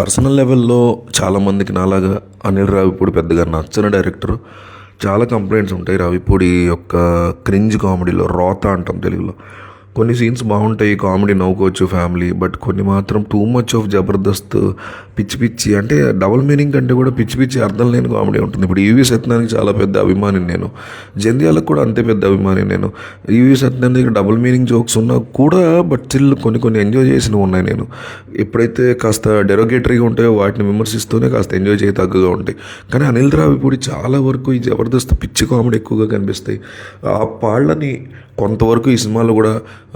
Personal లెవెల్‌లో చాలామందికి నాలాగా అనిల్ రావిపూడి పెద్దగా నచ్చని డైరెక్టర్. చాలా కంప్లైంట్స్ ఉంటాయి రావిపూడి యొక్క క్రింజ్ కామెడీలో. రోత అంటాం తెలుగులో. కొన్ని సీన్స్ బాగుంటాయి, కామెడీ నవ్వుకోవచ్చు ఫ్యామిలీ. బట్ కొన్ని మాత్రం టూ మచ్ ఆఫ్ జబర్దస్త్, పిచ్చి పిచ్చి అంటే డబుల్ మీనింగ్ కంటే కూడా పిచ్చి పిచ్చి అర్థం లేని కామెడీ ఉంటుంది. ఇప్పుడు ఈవీ సత్యనారాయణకి చాలా పెద్ద అభిమాని నేను, జంధ్యాలకు కూడా అంతే పెద్ద అభిమాని నేను. ఈవీ సత్యనారాయణ దగ్గర డబుల్ మీనింగ్ జోక్స్ ఉన్నా కూడా బట్ స్టిల్ కొన్ని ఎంజాయ్ చేసినవి ఉన్నాయి. నేను ఎప్పుడైతే కాస్త డెరోగేటరీగా ఉంటాయో వాటిని విమర్శిస్తూనే కాస్త ఎంజాయ్ చేయ తగ్గగా ఉంటాయి. కానీ అనిల్ రావిపూడి చాలా వరకు ఈ జబర్దస్త్ పిచ్చి కామెడీ ఎక్కువగా కనిపిస్తాయి. ఆ పాళ్ళని కొంతవరకు ఈ సినిమాలో కూడా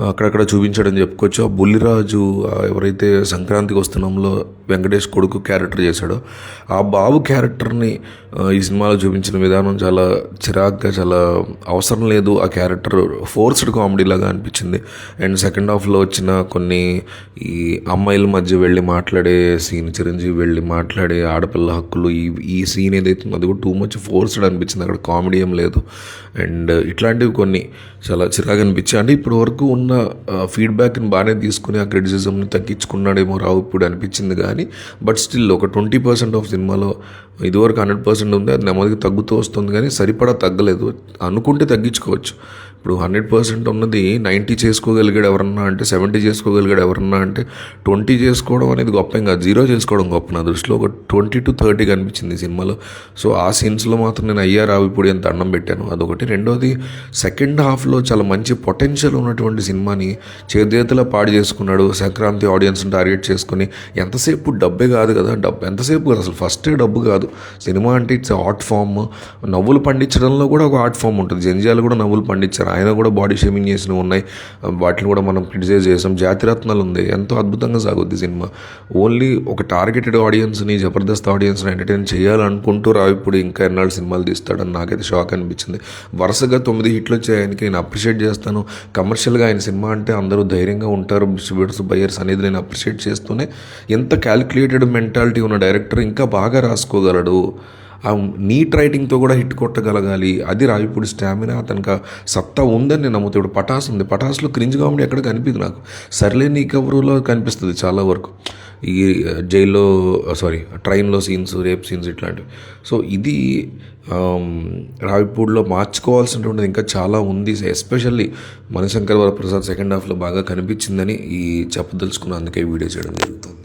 అక్కడక్కడ చూపించడం చెప్పుకోవచ్చు. ఆ బుల్లిరాజు ఎవరైతే సంక్రాంతికి వస్తున్నాంలో వెంకటేష్ కొడుకు క్యారెక్టర్ చేశాడో ఆ బాబు క్యారెక్టర్ని ఈ సినిమాలో చూపించిన విధానం చాలా చిరాగ్గా, చాలా అవసరం లేదు. ఆ క్యారెక్టర్ ఫోర్స్డ్ కామెడీ లాగా అనిపించింది. అండ్ సెకండ్ హాఫ్లో వచ్చిన కొన్ని ఈ అమ్మాయిల మధ్య వెళ్ళి మాట్లాడే సీన్, చిరంజీవి వెళ్ళి మాట్లాడే ఆడపిల్ల హక్కులు, ఈ సీన్ ఏదైతే అది కూడా టూ మచ్ ఫోర్స్డ్ అనిపించింది. అక్కడ కామెడీ ఏం లేదు. అండ్ ఇట్లాంటివి కొన్ని చాలా చిరాగా అనిపించాయి. అంటే ఇప్పటి వరకు ఉన్న ఫీడ్బ్యాక్ని బాగానే తీసుకుని ఆ క్రిటిసిజంని తగ్గించుకున్నాడేమో రావిపూడి అనిపించింది. కానీ బట్ స్టిల్ ఒక 20% ఆఫ్ సినిమాలో ఇదివరకు 100% ఉంది, అది నెమ్మదిగా తగ్గుతూ వస్తుంది. కానీ సరిపడా తగ్గలేదు. అనుకుంటే తగ్గించుకోవచ్చు. ఇప్పుడు 100% ఉన్నది 90 చేసుకోగలిగాడు ఎవరన్నా అంటే, 70 చేసుకోగలిగాడు ఎవరన్నా అంటే, 20 చేసుకోవడం అనేది గొప్ప ఏం కాదు, 0 చేసుకోవడం గొప్ప. నా దృష్టిలో ఒక 20 to 30 కనిపించింది సినిమాలో. సో ఆ సీన్స్లో మాత్రం నేను అయ్యా రావిపూడి అని దండం పెట్టాను. అదొకటి. రెండోది, సెకండ్ హాఫ్లో చాలా మంచి పొటెన్షియల్ ఉన్నటువంటి సినిమాని చేతిలో పాడు చేసుకున్నాడు. సంక్రాంతి ఆడియన్స్ని టార్గెట్ చేసుకుని ఎంతసేపు డబ్బే కాదు కదా, డబ్బు ఎంతసేపు కాదు అసలు, ఫస్టే డబ్బు కాదు. సినిమా అంటే ఇట్స్ ఆర్ట్ ఫామ్. నవ్వులు పండించడంలో కూడా ఒక ఆర్ట్ ఫామ్ ఉంటుంది. జంధ్యాలు కూడా నవ్వులు పండించారు, ఆయన కూడా బాడీ షేమింగ్ చేసినవి ఉన్నాయి, వాటిని కూడా మనం క్రిటిసైజ్ చేసాం. జాతిరత్నాలు ఉంది, ఎంతో అద్భుతంగా సాగుద్ది సినిమా. ఓన్లీ ఒక టార్గెటెడ్ ఆడియన్స్ని, జబర్దస్త్ ఆడియన్స్ని ఎంటర్టైన్ చేయాలనుకుంటూ రావిపూడి ఇంకా ఎన్నాళ్ళు సినిమాలు తీస్తాడని నాకైతే షాక్ అనిపించింది. వరుసగా 9 హిట్లు వచ్చాయి ఆయనకి, నేను అప్రిషియేట్ చేస్తాను. కమర్షియల్గా ఆయన సినిమా అంటే అందరూ ధైర్యంగా ఉంటారు, డిస్ట్రిబ్యూటర్స్, బయర్స్ అనేది నేను అప్రిషియేట్ చేస్తూనే, ఎంత క్యాలిక్యులేటెడ్ మెంటాలిటీ ఉన్న డైరెక్టర్ ఇంకా బాగా రాసుకోగలడు. ఆ నీట్ రైటింగ్తో కూడా హిట్ కొట్టగలగాలి, అది రావిపూడి స్టామినా. అతనికి సత్తా ఉందని నేను నమ్ముతాను. ఇప్పుడు పటాస్ ఉంది, పటాస్లో క్రింజ్ కామెడీ ఎక్కడ కనిపిదు నాకు. సర్లే నీ కవరులో కనిపిస్తుంది చాలా వరకు, ఈ జైల్లో ట్రైన్లో సీన్స్, రేప్ సీన్స్ ఇట్లాంటివి. సో ఇది రావిపూడిలో మార్చుకోవాల్సినటువంటిది ఇంకా చాలా ఉంది. ఎస్పెషల్లీ మణిశంకర్ వరప్రసాద్ సెకండ్ హాఫ్లో బాగా కనిపించిందని చెప్పదలుచుకున్న, అందుకే వీడియో చేయడం జరుగుతుంది.